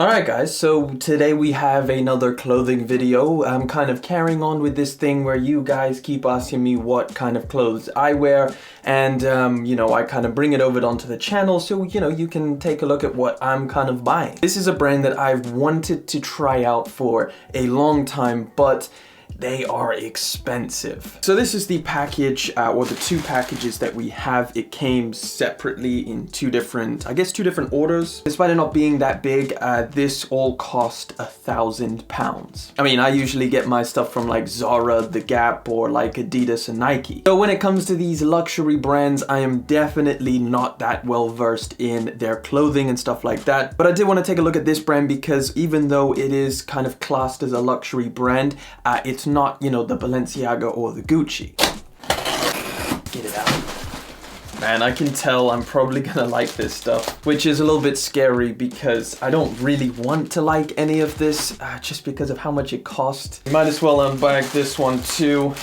Alright guys, so today we have another clothing video. I'm kind of carrying on with this thing where you guys keep asking me what kind of clothes I wear, and I kind of bring it over onto the channel so you can take a look at what I'm kind of buying. This is a brand that I've wanted to try out for a long time, but they are expensive. So this is the package, or the two packages that we have. It came separately in two different orders. Despite it not being that big, this all cost £1,000. I mean, I usually get my stuff from like Zara, The Gap, or like Adidas and Nike. So when it comes to these luxury brands, I am definitely not that well versed in their clothing and stuff like that. But I did want to take a look at this brand because even though it is kind of classed as a luxury brand, it's not, the Balenciaga or the Gucci. Get it out. Man, I can tell I'm probably gonna like this stuff, which is a little bit scary because I don't really want to like any of this, just because of how much it cost. You might as well unbag this one too.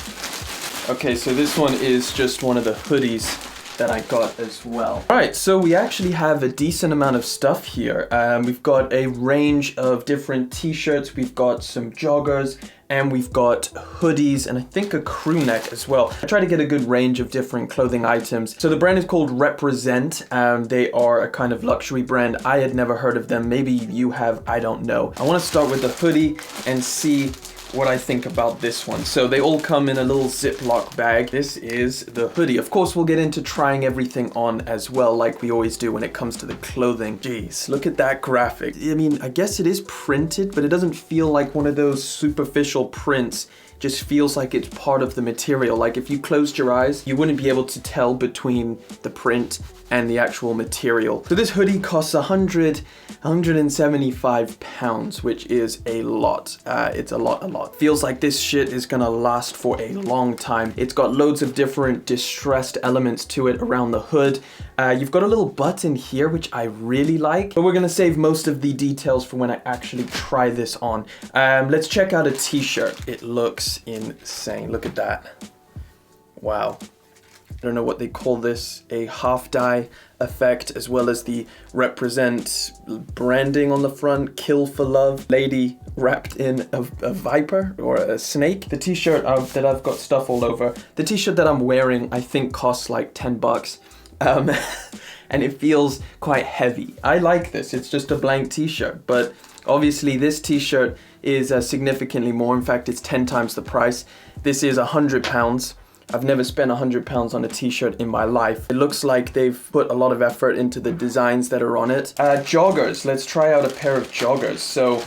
Okay, so this one is just one of the hoodies that I got as well. Alright, so we actually have a decent amount of stuff here. We've got a range of different t-shirts, we've got some joggers, and we've got hoodies, and I think a crew neck as well. I try to get a good range of different clothing items. So the brand is called Represent. They are a kind of luxury brand. I had never heard of them. Maybe you have, I don't know. I want to start with the hoodie and see what I think about this one. So they all come in a little Ziploc bag. This is the hoodie. Of course, we'll get into trying everything on as well, like we always do when it comes to the clothing. Jeez, look at that graphic. I mean, I guess it is printed, but it doesn't feel like one of those superficial prints. Just feels like it's part of the material. Like if you closed your eyes, you wouldn't be able to tell between the print and the actual material. So this hoodie costs £175, which is a lot. It's a lot. Feels like this shit is gonna last for a long time. It's got loads of different distressed elements to it around the hood. You've got a little button here, which I really like, but we're gonna save most of the details for when I actually try this on. Let's check out a t-shirt. It looks insane. Look at that. Wow. I don't know what they call this, a half dye effect, as well as the Represent branding on the front, kill for love, lady wrapped in a viper or a snake. The t-shirt that I've got stuff all over, the t-shirt that I'm wearing I think costs like 10 bucks. And it feels quite heavy. I like this, it's just a blank t-shirt, but obviously this t-shirt is significantly more. In fact, it's 10 times the price. This is £100. I've never spent £100 on a t-shirt in my life. It looks like they've put a lot of effort into the designs that are on it. Joggers, let's try out a pair of joggers. So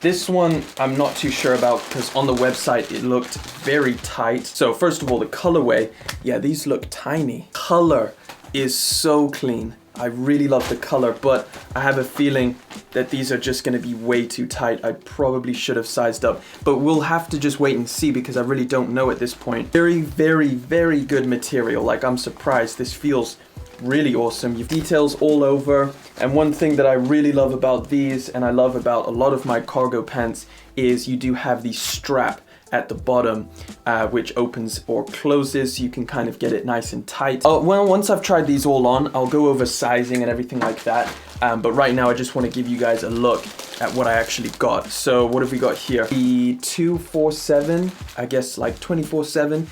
this one I'm not too sure about because on the website it looked very tight. So first of all, the colorway, yeah, these look tiny. Color is so clean. I really love the color, but I have a feeling that these are just going to be way too tight. I probably should have sized up, but we'll have to just wait and see because I really don't know at this point. Very, very, very good material. Like, I'm surprised. This feels really awesome. You've details all over. And one thing that I really love about these, and I love about a lot of my cargo pants, is you do have the strap at the bottom, which opens or closes, so you can kind of get it nice and tight. Well, once I've tried these all on, I'll go over sizing and everything like that. But right now, I just want to give you guys a look at what I actually got. So what have we got here? The 247, I guess like 24/7,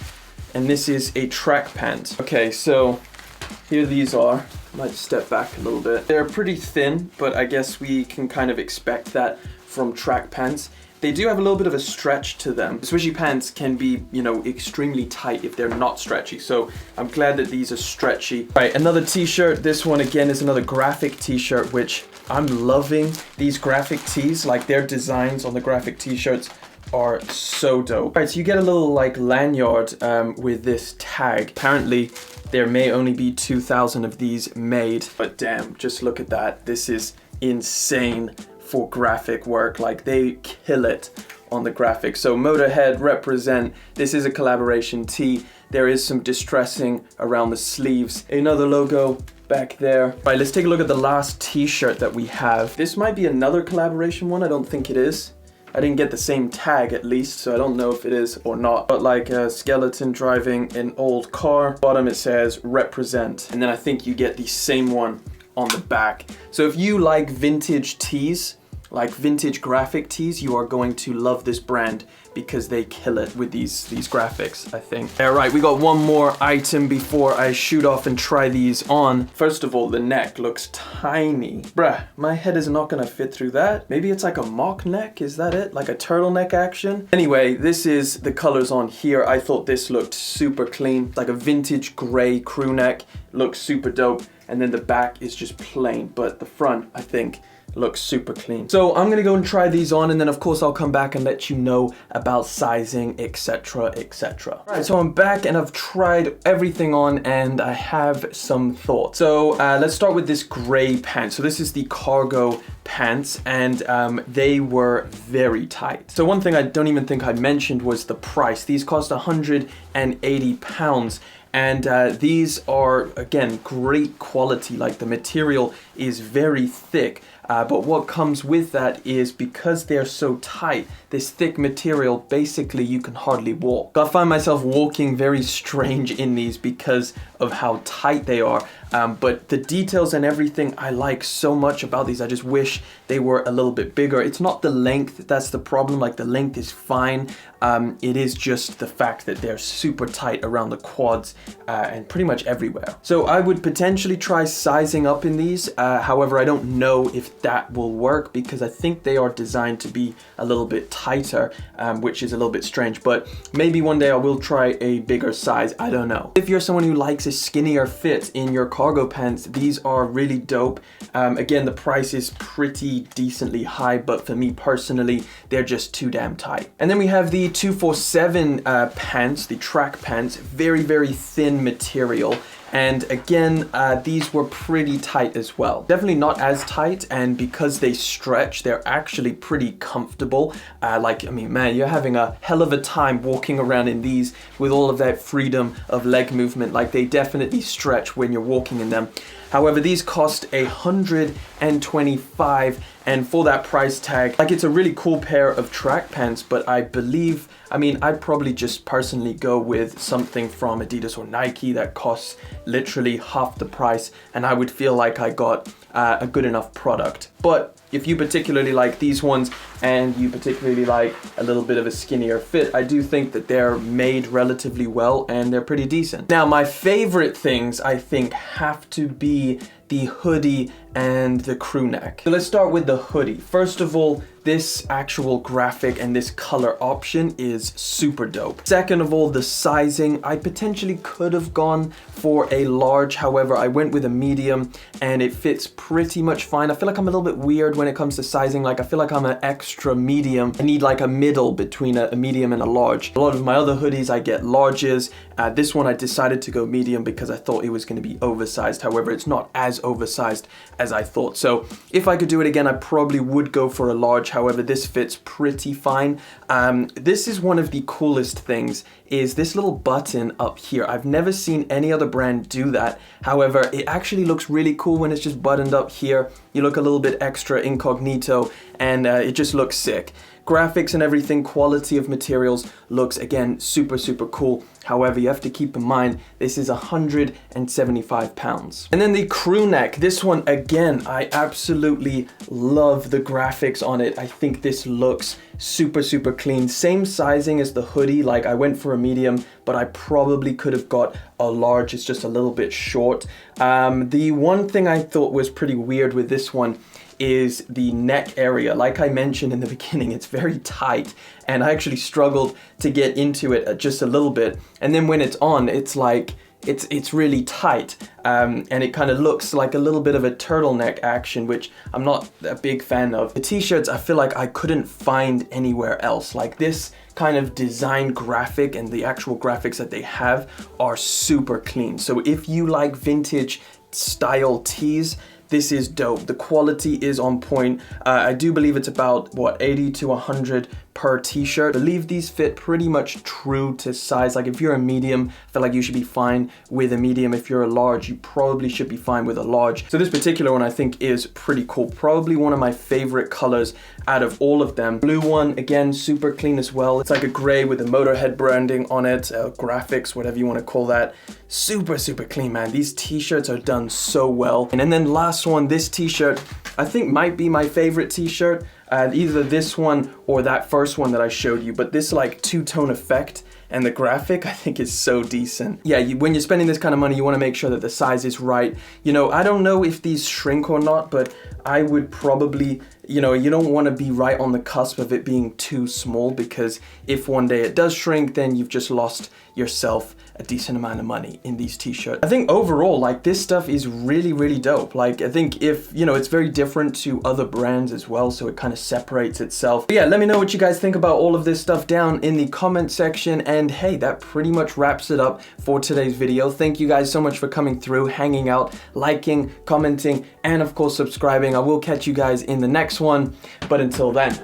and this is a track pant. Okay, so here these are. I might step back a little bit. They're pretty thin, but I guess we can kind of expect that from track pants. They do have a little bit of a stretch to them. Swishy pants can be, extremely tight if they're not stretchy. So I'm glad that these are stretchy. Right, another t-shirt. This one again is another graphic t-shirt, which I'm loving. These graphic tees, like their designs on the graphic t-shirts are so dope. All right, so you get a little like lanyard with this tag. Apparently there may only be 2,000 of these made, but damn, just look at that. This is insane for graphic work. Like, they kill it on the graphics. So Motorhead, Represent, this is a collaboration tee. There is some distressing around the sleeves. Another logo back there. Right, let's take a look at the last t-shirt that we have. This might be another collaboration one. I don't think it is. I didn't get the same tag at least, so I don't know if it is or not. But like a skeleton driving an old car. Bottom it says Represent. And then I think you get the same one on the back. So if you like vintage tees, like vintage graphic tees, you are going to love this brand because they kill it with these graphics, I think. All right, we got one more item before I shoot off and try these on. First of all, the neck looks tiny. Bruh, my head is not gonna fit through that. Maybe it's like a mock neck, is that it? Like a turtleneck action? Anyway, this is the colors on here. I thought this looked super clean. Like a vintage gray crew neck, looks super dope. And then the back is just plain, but the front, I think, looks super clean. So I'm gonna go and try these on, and then of course I'll come back and let you know about sizing, etc, etc. All right, so I'm back and I've tried everything on and I have some thoughts. So let's start with this gray pant. So this is the cargo pants, and they were very tight. So one thing I don't even think I mentioned was the price. These cost £180. And these are, again, great quality. Like the material is very thick. But what comes with that is because they're so tight, this thick material, basically you can hardly walk. I find myself walking very strange in these because of how tight they are. But the details and everything I like so much about these. I just wish they were a little bit bigger. It's not the length that's the problem. Like the length is fine. It is just the fact that they're super tight around the quads and pretty much everywhere. So I would potentially try sizing up in these. However, I don't know if that will work because I think they are designed to be a little bit tighter, which is a little bit strange. But maybe one day I will try a bigger size. I don't know. If you're someone who likes a skinnier fit in your cargo pants, these are really dope. Again, the price is pretty decently high, but for me personally, they're just too damn tight. And then we have the 247 pants, the track pants, very, very thin material. And again, these were pretty tight as well. Definitely not as tight, and because they stretch, they're actually pretty comfortable. Like, I mean, man, you're having a hell of a time walking around in these with all of that freedom of leg movement. Like, they definitely stretch when you're walking in them. However, these cost $125, and for that price tag, like, it's a really cool pair of track pants, but I believe, I mean, I'd probably just personally go with something from Adidas or Nike that costs literally half the price, and I would feel like I got a good enough product. But if you particularly like these ones and you particularly like a little bit of a skinnier fit, I do think that they're made relatively well and they're pretty decent. Now, my favorite things, I think, have to be the hoodie and the crew neck. So let's start with the hoodie. First of all, this actual graphic and this color option is super dope. Second of all, the sizing, I potentially could have gone for a large. However, I went with a medium and it fits pretty much fine. I feel like I'm a little bit weird when it comes to sizing. Like, I feel like I'm an extra medium. I need like a middle between a medium and a large. A lot of my other hoodies, I get larges. This one I decided to go medium because I thought it was going to be oversized. However, it's not as oversized as I thought. So if I could do it again, I probably would go for a large. However, this fits pretty fine. This is one of the coolest things, is this little button up here. I've never seen any other brand do that. However, it actually looks really cool when it's just buttoned up here. You look a little bit extra incognito, and it just looks sick. Graphics and everything, quality of materials looks, again, super, super cool. However, you have to keep in mind, this is £175. And then the crew neck, this one, again, I absolutely love the graphics on it. I think this looks super, super clean. Same sizing as the hoodie. Like, I went for a medium, but I probably could have got a large. It's just a little bit short. The one thing I thought was pretty weird with this one is the neck area. Like I mentioned in the beginning, it's very tight, and I actually struggled to get into it just a little bit. And then when it's on, it's like, it's really tight, and it kind of looks like a little bit of a turtleneck action, which I'm not a big fan of. The t-shirts, I feel like I couldn't find anywhere else. Like, this kind of design graphic and the actual graphics that they have are super clean. So if you like vintage style tees, this is dope. The quality is on point. I do believe it's about, what, 80 to 100 per t-shirt. I believe these fit pretty much true to size. Like, if you're a medium, I feel like you should be fine with a medium. If you're a large, you probably should be fine with a large. So this particular one I think is pretty cool. Probably one of my favorite colors out of all of them. Blue one, again, super clean as well. It's like a gray with the Motorhead branding on it, graphics, whatever you want to call that. Super, super clean, man. These t-shirts are done so well. And then last one, this t-shirt, I think might be my favorite t-shirt. either this one or that first one that I showed you, but this like two-tone effect and the graphic I think is so decent. Yeah, when you're spending this kind of money, you want to make sure that the size is right. You know, I don't know if these shrink or not, but I would probably, you know, you don't want to be right on the cusp of it being too small, because if one day it does shrink, then you've just lost yourself a decent amount of money in these t-shirts. I think overall, like, this stuff is really, really dope. Like, I think if, you know, it's very different to other brands as well, so it kind of separates itself. But yeah, let me know what you guys think about all of this stuff down in the comment section. And hey, that pretty much wraps it up for today's video. Thank you guys so much for coming through, hanging out, liking, commenting, and of course subscribing. I will catch you guys in the next one, but until then,